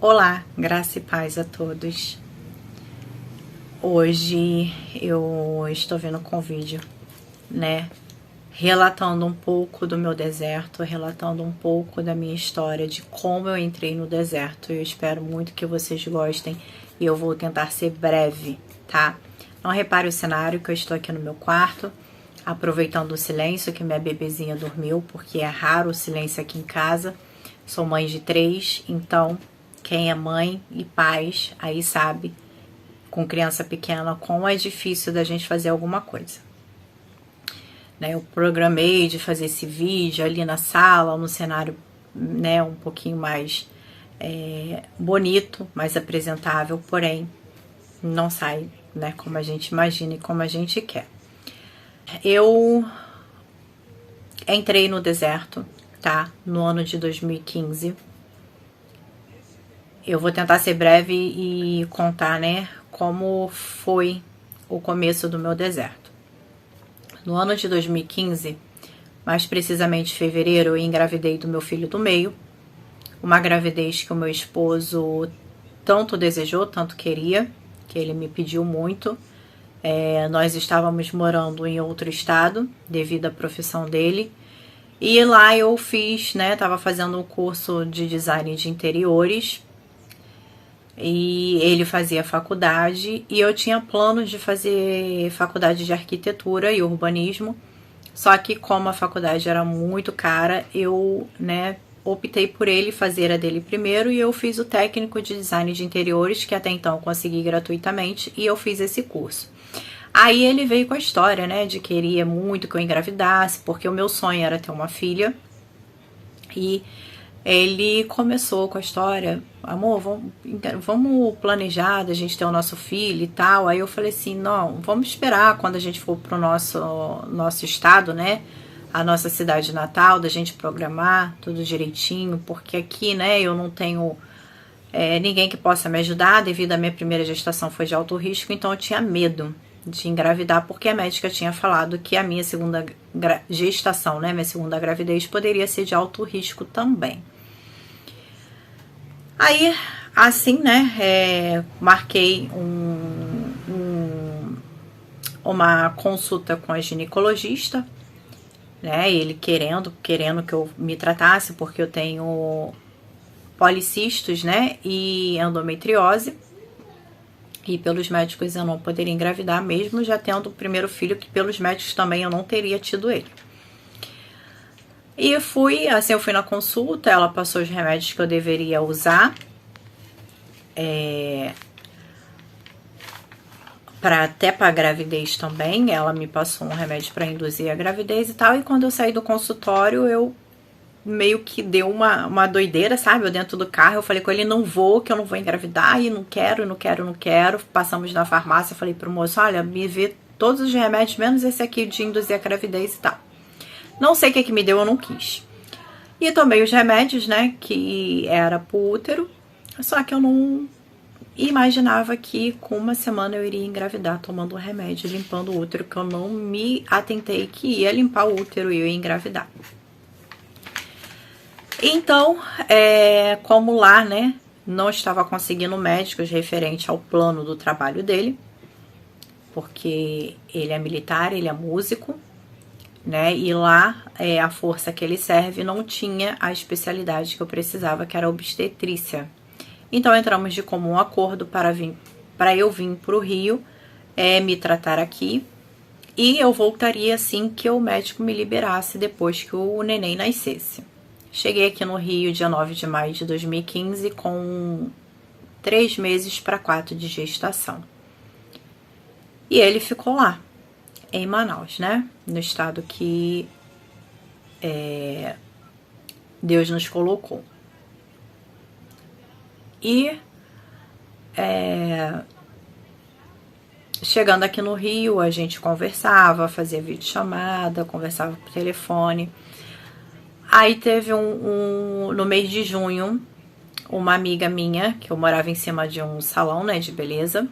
Olá, graça e paz a todos. Hoje eu estou vindo com um vídeo, relatando um pouco do meu deserto, relatando um pouco da minha história, de como eu entrei no deserto. Eu espero muito que vocês gostem e eu vou tentar ser breve, tá? Não repare o cenário, que eu estou aqui no meu quarto, aproveitando o silêncio, que minha bebezinha dormiu, porque é raro o silêncio aqui em casa. Sou mãe de 3, então quem é mãe e pais aí sabe, com criança pequena, como é difícil da gente fazer alguma coisa. Eu programei de fazer esse vídeo ali na sala, no cenário um pouquinho mais bonito, mais apresentável, porém não sai como a gente imagina e como a gente quer. Eu entrei no deserto, tá? No ano de 2015. Eu vou tentar ser breve e contar, como foi o começo do meu deserto. No ano de 2015, mais precisamente em fevereiro, eu engravidei do meu filho do meio. Uma gravidez que o meu esposo tanto desejou, tanto queria, que ele me pediu muito. Nós estávamos morando em outro estado, devido à profissão dele. E lá eu fiz, estava fazendo um curso de design de interiores. E ele fazia faculdade e eu tinha planos de fazer faculdade de arquitetura e urbanismo, só que como a faculdade era muito cara, eu optei por ele fazer a dele primeiro e eu fiz o técnico de design de interiores, que até então eu consegui gratuitamente, e eu fiz esse curso. Aí ele veio com a história, de que queria muito que eu engravidasse, porque o meu sonho era ter uma filha. E ele começou com a história: amor, vamos planejar da gente ter o nosso filho e tal. Aí eu falei assim: não, vamos esperar quando a gente for pro nosso estado, a nossa cidade natal, da gente programar tudo direitinho, porque aqui, eu não tenho ninguém que possa me ajudar, devido à minha primeira gestação foi de alto risco, então eu tinha medo de engravidar, porque a médica tinha falado que a minha segunda gestação, minha segunda gravidez, poderia ser de alto risco também. Aí, assim, marquei uma consulta com a ginecologista, ele querendo que eu me tratasse, porque eu tenho policistos, e endometriose. E pelos médicos eu não poderia engravidar, mesmo já tendo o primeiro filho, que pelos médicos também eu não teria tido ele. E eu fui na consulta, ela passou os remédios que eu deveria usar, até para gravidez também. Ela me passou um remédio para induzir a gravidez e tal, e quando eu saí do consultório, eu meio que deu uma doideira, sabe? Eu dentro do carro, eu falei com ele: não vou, que eu não vou engravidar, e não quero. Passamos na farmácia, falei pro moço: olha, me vê todos os remédios, menos esse aqui de induzir a gravidez e tal. Não sei o que me deu, eu não quis. E tomei os remédios, que era pro útero, só que eu não imaginava que com uma semana eu iria engravidar tomando o remédio, limpando o útero, que eu não me atentei que ia limpar o útero e eu ia engravidar. Então, como lá, não estava conseguindo médicos referente ao plano do trabalho dele, porque ele é militar, ele é músico, e lá a força que ele serve não tinha a especialidade que eu precisava, que era obstetrícia. Então entramos de comum acordo para eu vir para o Rio, me tratar aqui, e eu voltaria assim que o médico me liberasse depois que o neném nascesse. Cheguei aqui no Rio dia 9 de maio de 2015 com 3 meses para 4 de gestação. E ele ficou lá, em Manaus, no estado que Deus nos colocou. E chegando aqui no Rio, a gente conversava, fazia videochamada, conversava por telefone. Aí teve no mês de junho, uma amiga minha, que eu morava em cima de um salão, de beleza,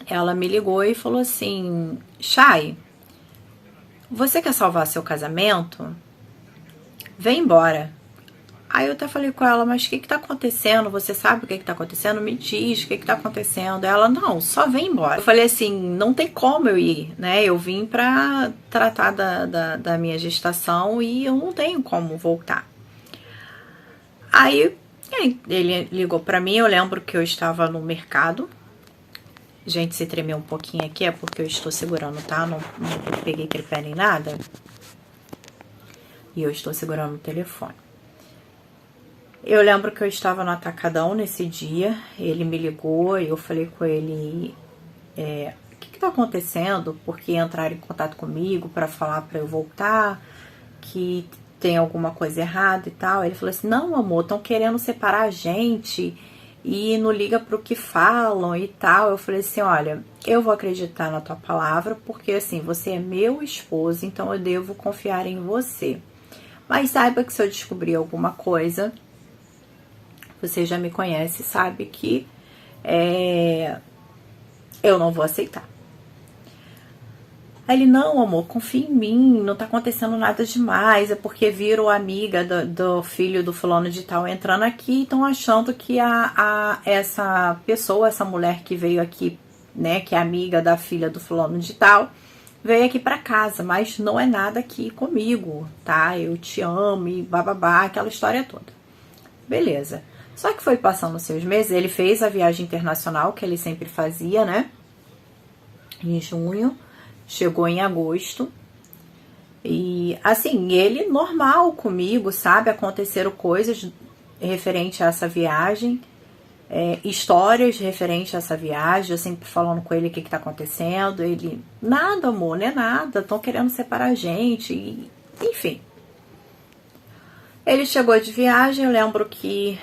ela me ligou e falou assim: Chay, você quer salvar seu casamento? Vem embora. Aí eu até falei com ela, mas o que que tá acontecendo? Você sabe o que que tá acontecendo? Me diz o que que tá acontecendo. Ela, não, só vem embora. Eu falei assim, não tem como eu ir, né? Eu vim pra tratar da minha gestação e eu não tenho como voltar. Aí ele ligou pra mim, eu lembro que eu estava no mercado. Gente, se tremer um pouquinho aqui é porque eu estou segurando, tá? Não peguei tripé nem nada. E eu estou segurando o telefone. Eu lembro que eu estava no Atacadão nesse dia, ele me ligou e eu falei com ele, o que tá acontecendo? Porque entraram em contato comigo para falar para eu voltar, que tem alguma coisa errada e tal. Ele falou assim, não amor, estão querendo separar a gente e não liga pro que falam e tal. Eu falei assim, olha, eu vou acreditar na tua palavra, porque assim, você é meu esposo, então eu devo confiar em você. Mas saiba que se eu descobrir alguma coisa, você já me conhece, sabe que eu não vou aceitar. Aí ele, não amor, confia em mim, não tá acontecendo nada demais, é porque viram a amiga do filho do fulano de tal entrando aqui e estão achando que essa pessoa, essa mulher que veio aqui, né, que é amiga da filha do fulano de tal, veio aqui pra casa, mas não é nada aqui comigo, tá? Eu te amo e bababá, aquela história toda. Beleza. Só que foi passando os seus meses, ele fez a viagem internacional que ele sempre fazia, né? Em junho, chegou em agosto. E assim, ele normal comigo, sabe? Aconteceram coisas referente a essa viagem, histórias referente a essa viagem, eu sempre falando com ele o que tá acontecendo. Ele, nada amor, não é nada, estão querendo separar a gente, enfim. Ele chegou de viagem, eu lembro que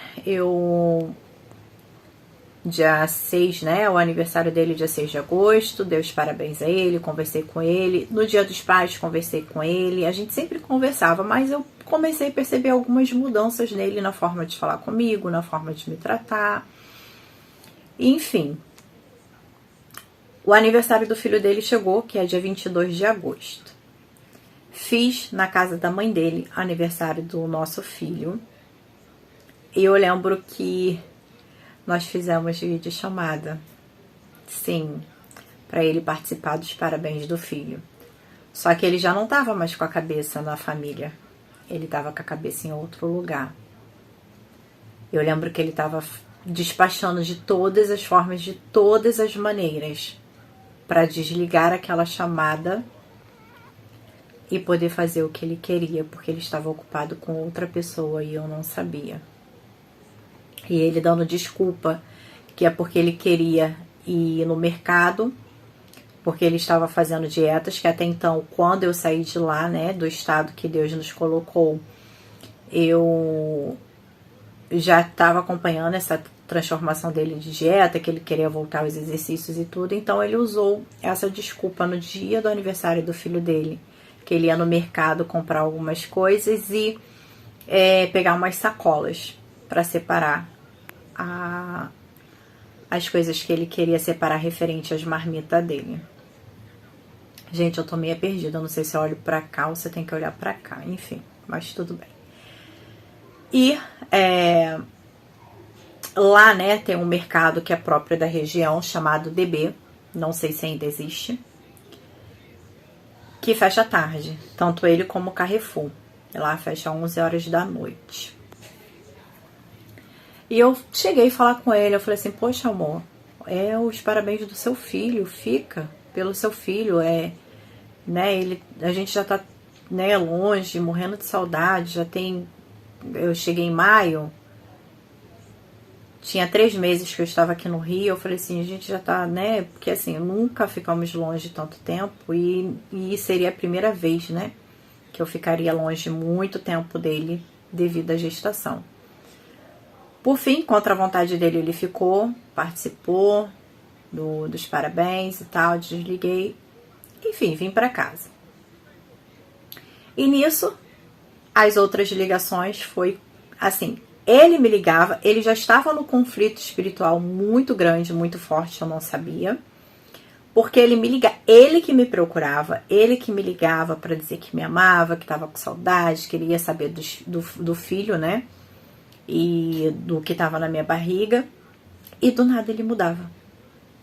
dia 6, né, o aniversário dele dia 6 de agosto, dei os parabéns a ele, conversei com ele. No dia dos pais, conversei com ele, a gente sempre conversava, mas eu comecei a perceber algumas mudanças nele na forma de falar comigo, na forma de me tratar. Enfim, o aniversário do filho dele chegou, que é dia 22 de agosto. Fiz na casa da mãe dele, aniversário do nosso filho. E eu lembro que nós fizemos videochamada. Sim, para ele participar dos parabéns do filho. Só que ele já não estava mais com a cabeça na família. Ele estava com a cabeça em outro lugar. Eu lembro que ele estava despachando de todas as formas, de todas as maneiras, para desligar aquela chamada e poder fazer o que ele queria, porque ele estava ocupado com outra pessoa e eu não sabia. E ele dando desculpa, que é porque ele queria ir no mercado, porque ele estava fazendo dietas, que até então, quando eu saí de lá, né, do estado que Deus nos colocou, eu já estava acompanhando essa transformação dele de dieta, que ele queria voltar aos exercícios e tudo. Então ele usou essa desculpa no dia do aniversário do filho dele, que ele ia no mercado comprar algumas coisas e pegar umas sacolas para separar as coisas que ele queria separar referente às marmitas dele. Gente, eu tô meio perdida, eu não sei se eu olho pra cá ou se eu tenho que olhar pra cá, enfim, mas tudo bem. E lá, né, tem um mercado que é próprio da região, chamado DB, não sei se ainda existe, que fecha à tarde, tanto ele como o Carrefour. Lá fecha às 11 horas da noite. E eu cheguei a falar com ele, eu falei assim, poxa amor, os parabéns do seu filho, fica pelo seu filho, né, a gente já tá, né, longe, morrendo de saudade, eu cheguei em maio, tinha 3 meses que eu estava aqui no Rio, eu falei assim, a gente já tá, né, porque assim, nunca ficamos longe tanto tempo e seria a primeira vez, né, que eu ficaria longe muito tempo dele devido à gestação. Por fim, contra a vontade dele, ele ficou, participou dos parabéns e tal, desliguei, enfim, vim pra casa. E nisso, as outras ligações foi assim, ele me ligava, ele já estava no conflito espiritual muito grande, muito forte, eu não sabia, porque ele que me procurava, ele que me ligava para dizer que me amava, que estava com saudade, queria saber do filho, né? e do que estava na minha barriga, e do nada ele mudava.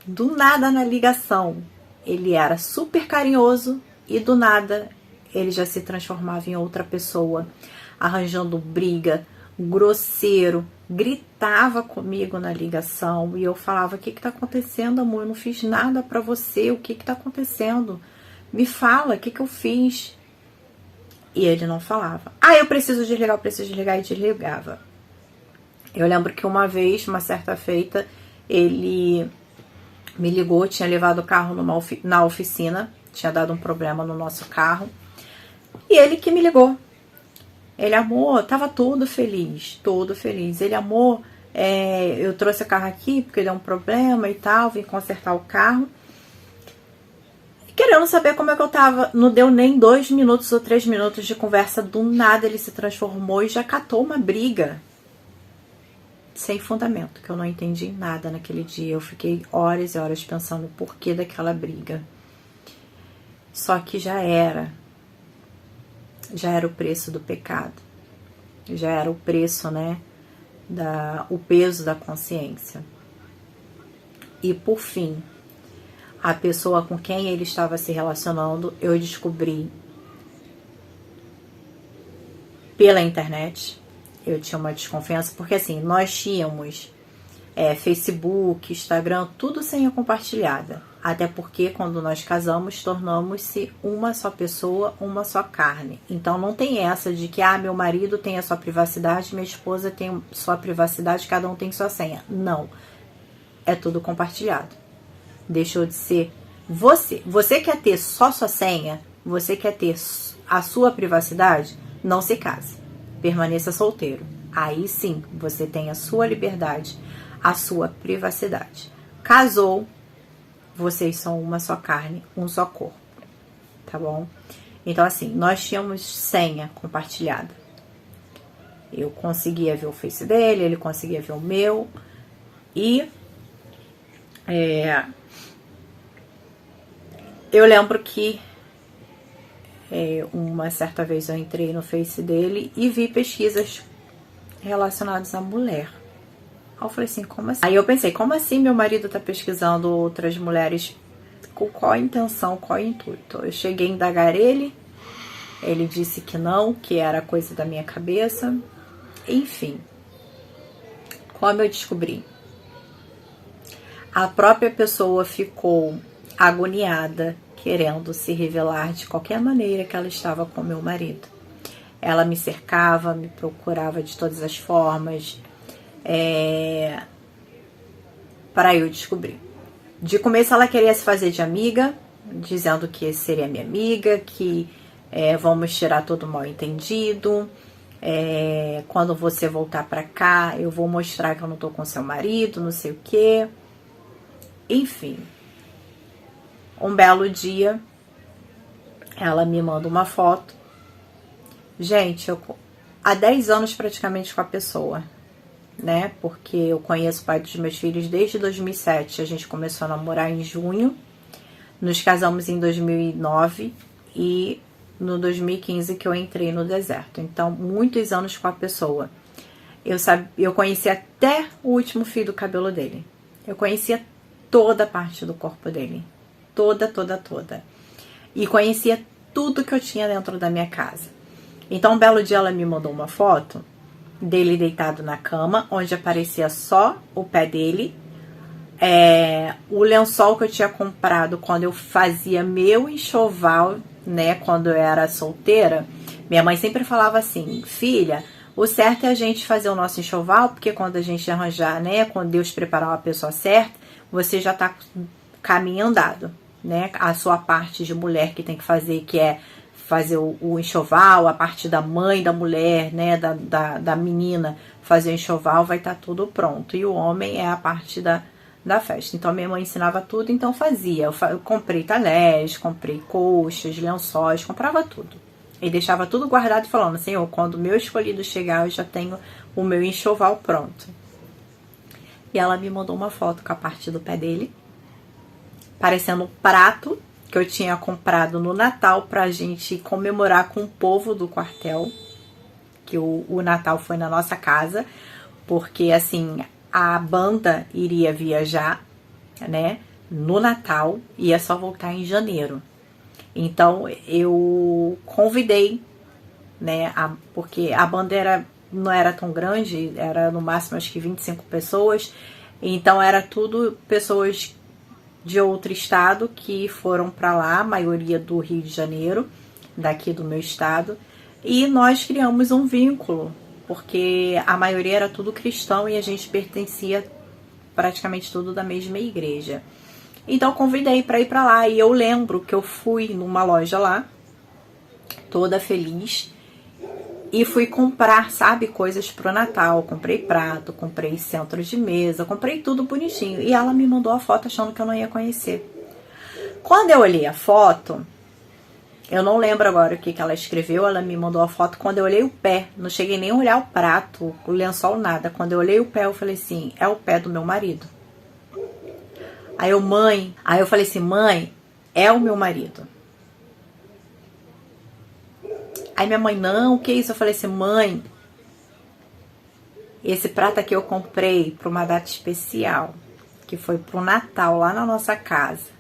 Do nada na ligação ele era super carinhoso e do nada ele já se transformava em outra pessoa, arranjando briga, grosseiro, gritava comigo na ligação e eu falava: o que tá acontecendo, amor? Eu não fiz nada pra você, o que tá acontecendo? Me fala, o que eu fiz? E ele não falava. Eu preciso desligar, e desligava. Eu lembro que uma vez, uma certa feita, ele me ligou, tinha levado o carro na oficina, tinha dado um problema no nosso carro, e ele que me ligou. Ele: amor, tava todo feliz. Ele: amor, eu trouxe o carro aqui porque deu um problema e tal, vim consertar o carro. Querendo saber como é que eu tava. Não deu nem 2 minutos ou 3 minutos de conversa, do nada ele se transformou e já catou uma briga. Sem fundamento, que eu não entendi nada naquele dia. Eu fiquei horas e horas pensando o porquê daquela briga. Só que já era o preço do pecado. Já era o preço, né? O peso da consciência. E por fim, a pessoa com quem ele estava se relacionando, eu descobri pela internet. Eu tinha uma desconfiança, porque assim, nós tínhamos Facebook, Instagram, tudo senha compartilhada. Até porque quando nós casamos, tornamos-se uma só pessoa, uma só carne. Então não tem essa de que meu marido tem a sua privacidade, minha esposa tem sua privacidade, cada um tem sua senha. Não. É tudo compartilhado. Deixou de ser você. Você quer ter só sua senha? Você quer ter a sua privacidade? Não se case. Permaneça solteiro. Aí sim, você tem a sua liberdade, a sua privacidade. Casou, vocês são uma só carne, um só corpo. Tá bom? Então assim, nós tínhamos senha compartilhada. Eu conseguia ver o Face dele, ele conseguia ver o meu. E eu lembro que uma certa vez eu entrei no Face dele e vi pesquisas relacionadas à mulher. Aí eu falei assim, como assim? Aí eu pensei, como assim meu marido tá pesquisando outras mulheres? Com qual intenção, qual intuito? Eu cheguei a indagar ele disse que não, que era coisa da minha cabeça. Enfim, como eu descobri? A própria pessoa ficou agoniada, querendo se revelar de qualquer maneira que ela estava com meu marido. Ela me cercava, me procurava de todas as formas, para eu descobrir. De começo ela queria se fazer de amiga, dizendo que seria minha amiga, que vamos tirar todo o mal entendido. Quando você voltar pra cá, eu vou mostrar que eu não tô com seu marido, não sei o quê. Enfim, um belo dia, ela me manda uma foto. Gente, eu há 10 anos praticamente com a pessoa, né? Porque eu conheço o pai dos meus filhos desde 2007. A gente começou a namorar em junho, nos casamos em 2009 e no 2015 que eu entrei no deserto. Então, muitos anos com a pessoa. Eu conheci até o último fio do cabelo dele. Eu conhecia toda a parte do corpo dele. Toda. E conhecia tudo que eu tinha dentro da minha casa. Então, um belo dia ela me mandou uma foto dele deitado na cama, onde aparecia só o pé dele. O lençol que eu tinha comprado quando eu fazia meu enxoval, né, quando eu era solteira. Minha mãe sempre falava assim, filha, o certo é a gente fazer o nosso enxoval, porque quando a gente arranjar, né, quando Deus preparar uma pessoa certa, você já tá caminho andado, né? A sua parte de mulher que tem que fazer, que é fazer o enxoval, a parte da mãe da mulher, né, da menina fazer o enxoval, vai estar tudo pronto. E o homem é a parte da festa. Então, minha mãe ensinava tudo, então fazia. Eu comprei talheres, comprei coxas, lençóis, comprava tudo. E deixava tudo guardado falando, Senhor, quando o meu escolhido chegar, eu já tenho o meu enxoval pronto. E ela me mandou uma foto com a parte do pé dele, parecendo um prato que eu tinha comprado no Natal pra gente comemorar com o povo do quartel. que o Natal foi na nossa casa, porque assim, a banda iria viajar, né, no Natal, ia só voltar em janeiro. Então eu convidei, né, porque a banda não era tão grande, era no máximo acho que 25 pessoas, então era tudo pessoas de outro estado que foram para lá, a maioria do Rio de Janeiro, daqui do meu estado, e nós criamos um vínculo, porque a maioria era tudo cristão e a gente pertencia praticamente tudo da mesma igreja. Então convidei para ir para lá e eu lembro que eu fui numa loja lá, toda feliz, e fui comprar, sabe, coisas pro Natal. Comprei prato, comprei centro de mesa, comprei tudo bonitinho. E ela me mandou a foto achando que eu não ia conhecer. Quando eu olhei a foto, eu não lembro agora o que ela escreveu, ela me mandou a foto. Quando eu olhei o pé, não cheguei nem a olhar o prato, o lençol, nada. Quando eu olhei o pé, eu falei assim, é o pé do meu marido. Aí eu falei assim, mãe, é o meu marido. Aí minha mãe, não, o que é isso? Eu falei assim, mãe, esse prato aqui eu comprei para uma data especial, que foi pro Natal lá na nossa casa.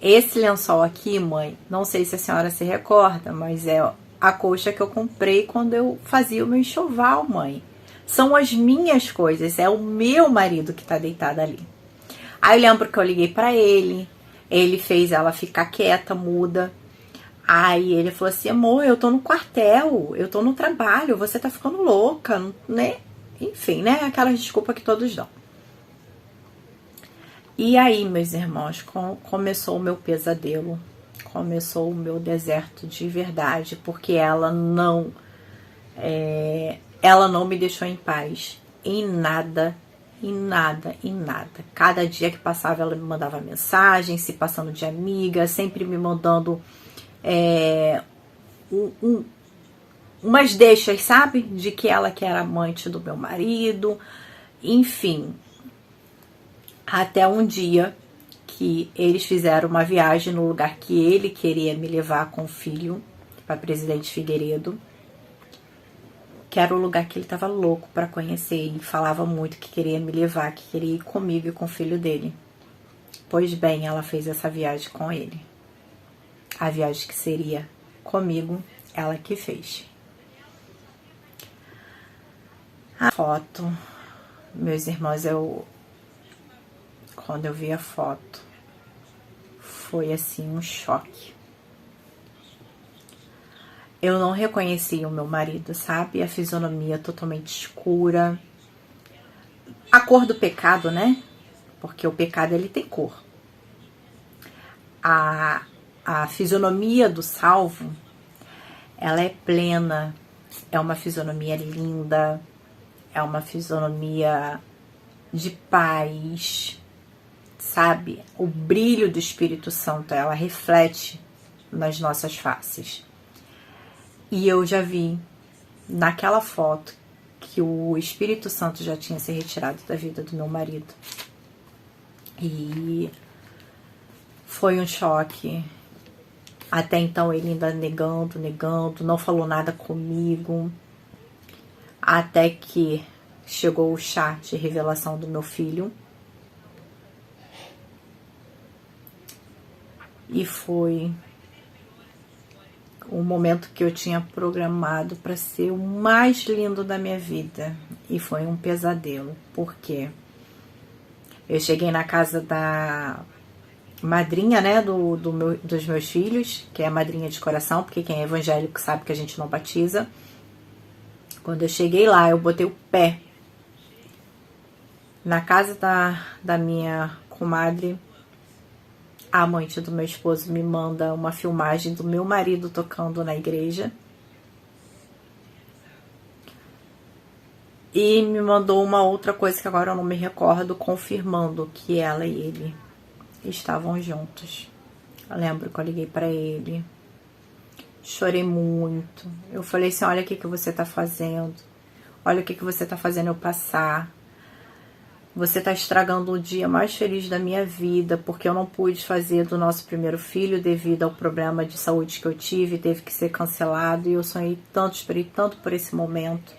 Esse lençol aqui, mãe, não sei se a senhora se recorda, mas é a colcha que eu comprei quando eu fazia o meu enxoval, mãe. São as minhas coisas, é o meu marido que tá deitado ali. Aí eu lembro que eu liguei pra ele fez ela ficar quieta, muda. Aí ele falou assim, amor, eu tô no quartel, eu tô no trabalho, você tá ficando louca, né? Enfim, né? Aquela desculpa que todos dão. E aí, meus irmãos, começou o meu pesadelo, começou o meu deserto de verdade, porque ela não me deixou em paz, em nada, em nada, em nada. Cada dia que passava ela me mandava mensagem, se passando de amiga, sempre me mandando umas deixas, sabe? De que ela que era amante do meu marido, enfim. Até um dia que eles fizeram uma viagem no lugar que ele queria me levar com o filho, para Presidente Figueiredo, que era o lugar que ele estava louco para conhecer e falava muito que queria me levar, que queria ir comigo e com o filho dele. Pois bem, ela fez essa viagem com ele. A viagem que seria comigo, ela que fez. A foto, meus irmãos, quando eu vi a foto, foi assim um choque. Eu não reconheci o meu marido, sabe? A fisionomia totalmente escura. A cor do pecado, né? Porque o pecado, ele tem cor. A fisionomia do salvo, ela é plena. É uma fisionomia linda. É uma fisionomia de paz, sabe? O brilho do Espírito Santo, ela reflete nas nossas faces. E eu já vi naquela foto que o Espírito Santo já tinha se retirado da vida do meu marido. E foi um choque. Até então ele ainda negando, não falou nada comigo. Até que chegou o chá de revelação do meu filho. E foi o momento que eu tinha programado para ser o mais lindo da minha vida. E foi um pesadelo. Por quê? Eu cheguei na casa da madrinha, né, dos meus filhos, que é a madrinha de coração, porque quem é evangélico sabe que a gente não batiza. Quando eu cheguei lá, eu botei o pé na casa da minha comadre. A amante do meu esposo me manda uma filmagem do meu marido tocando na igreja. E me mandou uma outra coisa que agora eu não me recordo, confirmando que ela e ele estavam juntos. Eu lembro que eu liguei pra ele. Chorei muito. Eu falei assim, olha o que você tá fazendo. Olha o que você tá fazendo eu passar. Você está estragando o dia mais feliz da minha vida, porque eu não pude fazer do nosso primeiro filho devido ao problema de saúde que eu tive, teve que ser cancelado, e eu sonhei tanto, esperei tanto por esse momento.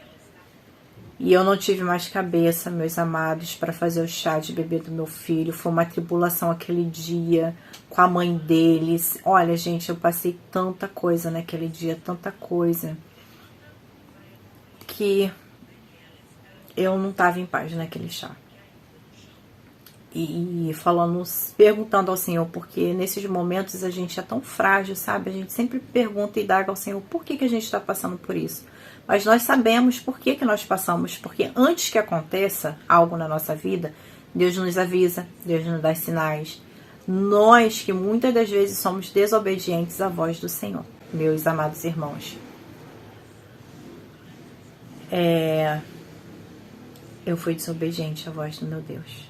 E eu não tive mais cabeça, meus amados, para fazer o chá de bebê do meu filho. Foi uma tribulação aquele dia com a mãe deles. Olha, gente, eu passei tanta coisa naquele dia, tanta coisa, que eu não estava em paz naquele chá. E falando, perguntando ao Senhor, porque nesses momentos a gente é tão frágil, sabe? A gente sempre pergunta e indaga ao Senhor por que a gente está passando por isso. Mas nós sabemos por que nós passamos, porque antes que aconteça algo na nossa vida, Deus nos avisa, Deus nos dá sinais. Nós que muitas das vezes somos desobedientes à voz do Senhor, meus amados irmãos. Eu fui desobediente à voz do meu Deus.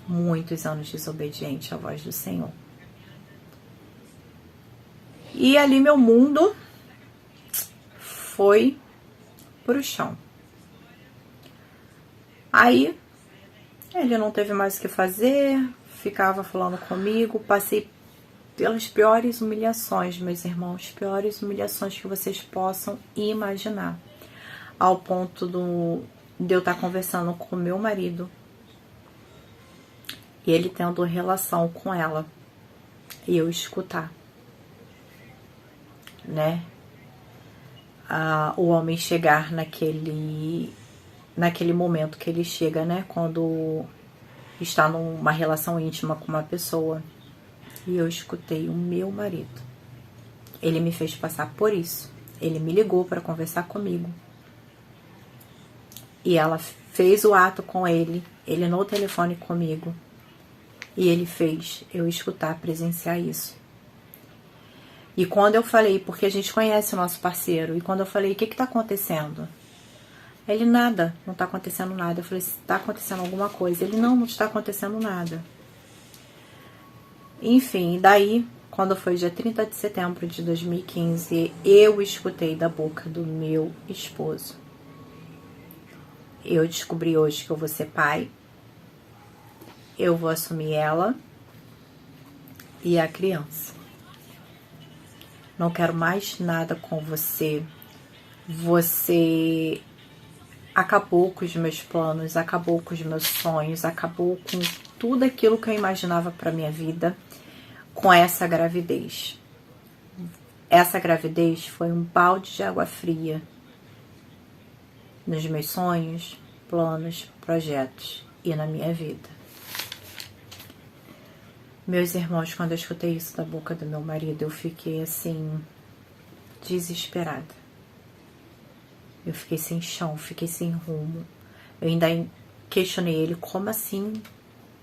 Muitos anos desobediente à voz do Senhor. E ali meu mundo foi pro chão. Aí ele não teve mais o que fazer, ficava falando comigo, passei pelas piores humilhações, meus irmãos, piores humilhações que vocês possam imaginar. Ao ponto de eu estar conversando com meu marido e ele tendo relação com ela e eu escutar, né? O homem chegar naquele momento que ele chega, né? Quando está numa relação íntima com uma pessoa. E eu escutei o meu marido. Ele me fez passar por isso. Ele me ligou para conversar comigo. E ela fez o ato com ele no telefone comigo. E ele fez eu escutar, presenciar isso. E quando eu falei, porque a gente conhece o nosso parceiro, e quando eu falei, o que está acontecendo? Ele, nada, não está acontecendo nada. Eu falei, está acontecendo alguma coisa? Ele, não está acontecendo nada. Enfim, daí, quando foi dia 30 de setembro de 2015, eu escutei da boca do meu esposo. Eu descobri hoje que eu vou ser pai. Eu vou assumir ela e a criança. Não quero mais nada com você. Você acabou com os meus planos, acabou com os meus sonhos, acabou com tudo aquilo que eu imaginava para minha vida com essa gravidez. Essa gravidez foi um balde de água fria nos meus sonhos, planos, projetos e na minha vida. Meus irmãos, quando eu escutei isso da boca do meu marido, eu fiquei assim, desesperada. Eu fiquei sem chão, fiquei sem rumo. Eu ainda questionei ele, como assim?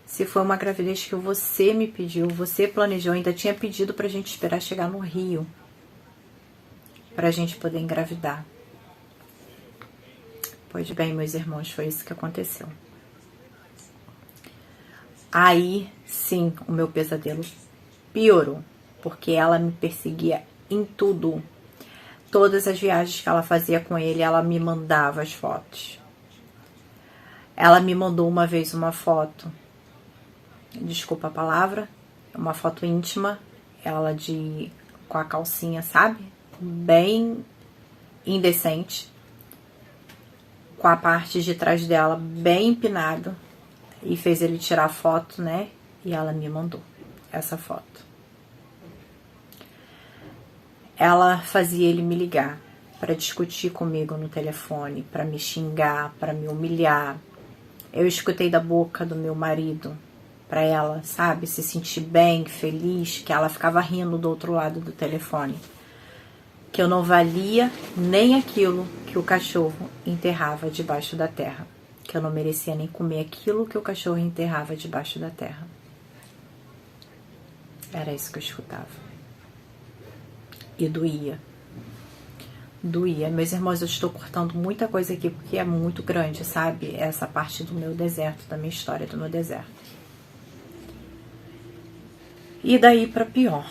Se foi uma gravidez que você me pediu, você planejou, eu ainda tinha pedido pra gente esperar chegar no Rio, pra gente poder engravidar. Pois bem, meus irmãos, foi isso que aconteceu. Aí, sim, o meu pesadelo piorou, porque ela me perseguia em tudo. Todas as viagens que ela fazia com ele, ela me mandava as fotos. Ela me mandou uma vez uma foto, desculpa a palavra, uma foto íntima, ela com a calcinha, sabe? Bem indecente, com a parte de trás dela bem empinado. E fez ele tirar a foto, né? E ela me mandou essa foto. Ela fazia ele me ligar para discutir comigo no telefone, para me xingar, para me humilhar. Eu escutei da boca do meu marido para ela, sabe, se sentir bem, feliz, que ela ficava rindo do outro lado do telefone. Que eu não valia nem aquilo que o cachorro enterrava debaixo da terra. Que eu não merecia nem comer aquilo que o cachorro enterrava debaixo da terra. Era isso que eu escutava. E doía. Doía. Meus irmãos, eu estou cortando muita coisa aqui porque é muito grande, sabe? Essa parte do meu deserto, da minha história do meu deserto. E daí para pior.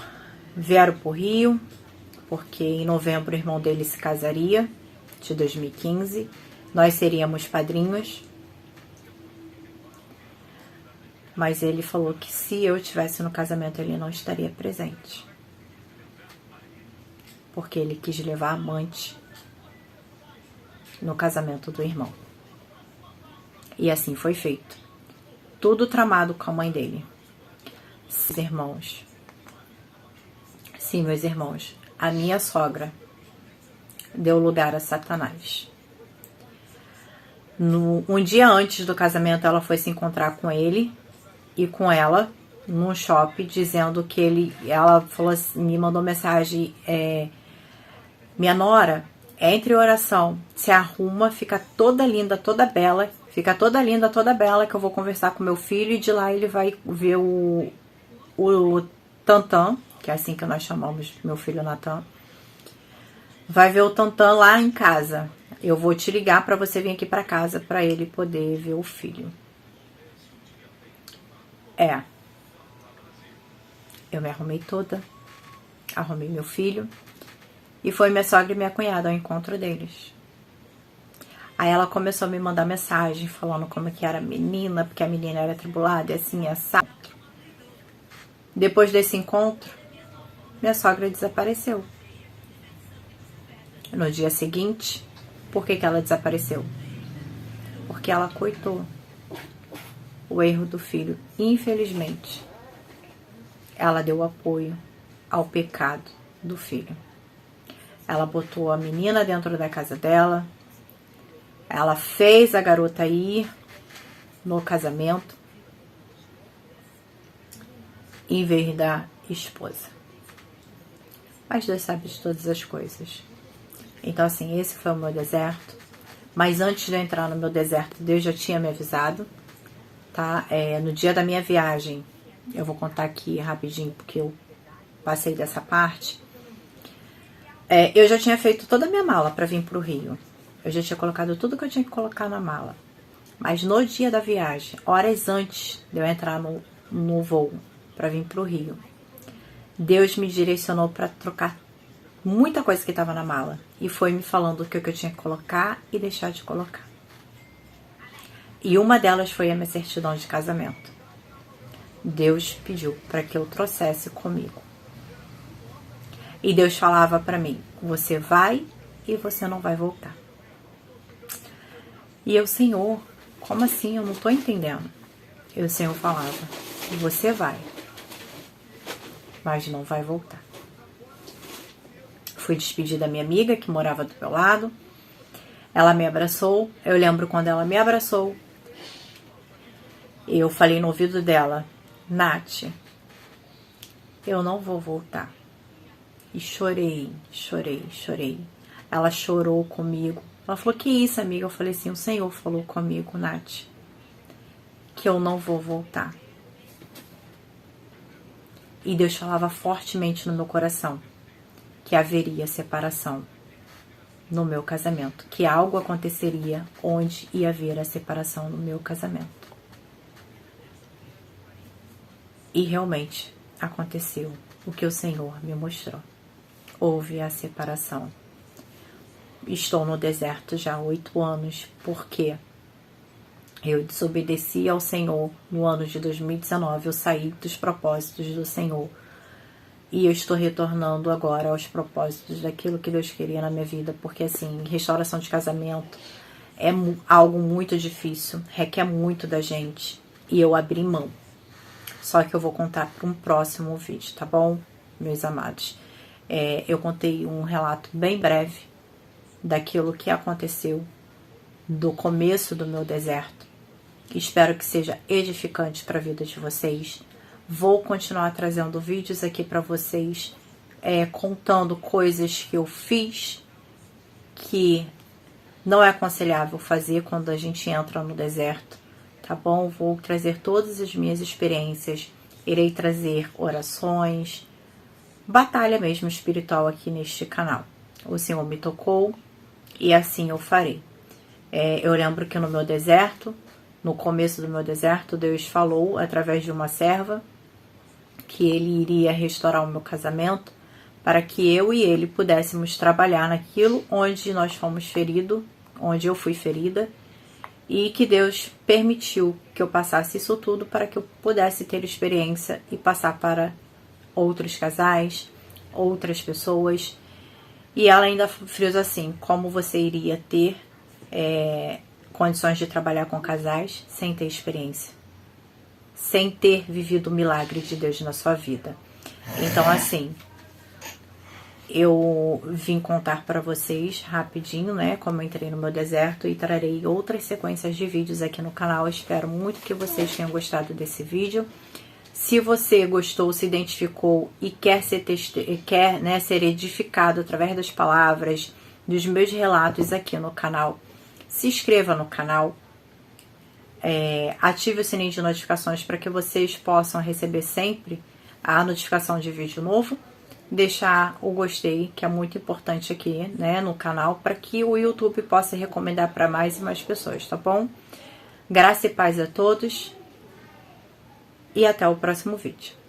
Vieram pro Rio, porque em novembro o irmão dele se casaria, de 2015. Nós seríamos padrinhos. Mas ele falou que se eu estivesse no casamento, ele não estaria presente. Porque ele quis levar a amante no casamento do irmão. E assim foi feito. Tudo tramado com a mãe dele. Sim, meus irmãos, a minha sogra deu lugar a Satanás. Um dia antes do casamento, ela foi se encontrar com ele e com ela num shopping, dizendo que ela falou assim, me mandou mensagem, minha nora, entre em oração, se arruma, fica toda linda, toda bela, que eu vou conversar com meu filho e de lá ele vai ver o Tantan, que é assim que nós chamamos meu filho Natan, vai ver o Tantan lá em casa. Eu vou te ligar para você vir aqui para casa para ele poder ver o filho. Eu me arrumei toda, arrumei meu filho e foi minha sogra e minha cunhada ao encontro deles. Aí ela começou a me mandar mensagem falando como que era a menina, porque a menina era atribulada e assim, assado. Depois desse encontro, minha sogra desapareceu. No dia seguinte, por que ela desapareceu? Porque ela coitou o erro do filho. Infelizmente, ela deu apoio ao pecado do filho. Ela botou a menina dentro da casa dela, ela fez a garota ir no casamento em vez da esposa. Mas Deus sabe de todas as coisas. Então, assim, esse foi o meu deserto. Mas antes de eu entrar no meu deserto, Deus já tinha me avisado, tá? No dia da minha viagem, eu vou contar aqui rapidinho, porque eu passei dessa parte. Eu já tinha feito toda a minha mala para vir pro Rio. Eu já tinha colocado tudo que eu tinha que colocar na mala. Mas no dia da viagem, horas antes de eu entrar no voo para vir pro Rio, Deus me direcionou para trocar muita coisa que estava na mala. E foi me falando o que eu tinha que colocar e deixar de colocar. E uma delas foi a minha certidão de casamento. Deus pediu para que eu trouxesse comigo. E Deus falava para mim, você vai e você não vai voltar. E eu, Senhor, como assim? Eu não estou entendendo. E o Senhor falava, você vai, mas não vai voltar. Fui despedir da minha amiga que morava do meu lado. Ela me abraçou. Eu lembro quando ela me abraçou, eu falei no ouvido dela, Nath, eu não vou voltar. E chorei. Ela chorou comigo. Ela falou, que isso, amiga? Eu falei assim, o Senhor falou comigo, Nath, que eu não vou voltar. E Deus falava fortemente no meu coração que haveria separação no meu casamento, que algo aconteceria onde ia haver a separação no meu casamento. E realmente aconteceu o que o Senhor me mostrou. Houve a separação. Estou no deserto já há 8 anos, porque eu desobedeci ao Senhor no ano de 2019. Eu saí dos propósitos do Senhor. E eu estou retornando agora aos propósitos daquilo que Deus queria na minha vida. Porque, assim, restauração de casamento é algo muito difícil. Requer muito da gente. E eu abri mão. Só que eu vou contar para um próximo vídeo, tá bom, meus amados? Eu contei um relato bem breve daquilo que aconteceu do começo do meu deserto. Espero que seja edificante para a vida de vocês. Vou continuar trazendo vídeos aqui para vocês, contando coisas que eu fiz que não é aconselhável fazer quando a gente entra no deserto, tá bom? Vou trazer todas as minhas experiências, irei trazer orações, batalha mesmo espiritual aqui neste canal. O Senhor me tocou e assim eu farei. Eu lembro que no meu deserto, no começo do meu deserto, Deus falou através de uma serva que Ele iria restaurar o meu casamento para que eu e ele pudéssemos trabalhar naquilo onde nós fomos feridos, onde eu fui ferida, e que Deus permitiu que eu passasse isso tudo para que eu pudesse ter experiência e passar para outros casais, outras pessoas. E ela ainda frisa assim, como você iria ter condições de trabalhar com casais sem ter experiência, sem ter vivido o milagre de Deus na sua vida. Então, assim, eu vim contar para vocês rapidinho, né, como eu entrei no meu deserto, e trarei outras sequências de vídeos aqui no canal. Eu espero muito que vocês tenham gostado desse vídeo. Se você gostou, se identificou e quer ser edificado através das palavras, dos meus relatos aqui no canal, se inscreva no canal, ative o sininho de notificações para que vocês possam receber sempre a notificação de vídeo novo. Deixar o gostei, que é muito importante aqui, né, no canal, para que o YouTube possa recomendar para mais e mais pessoas, tá bom? Graça e paz a todos e até o próximo vídeo.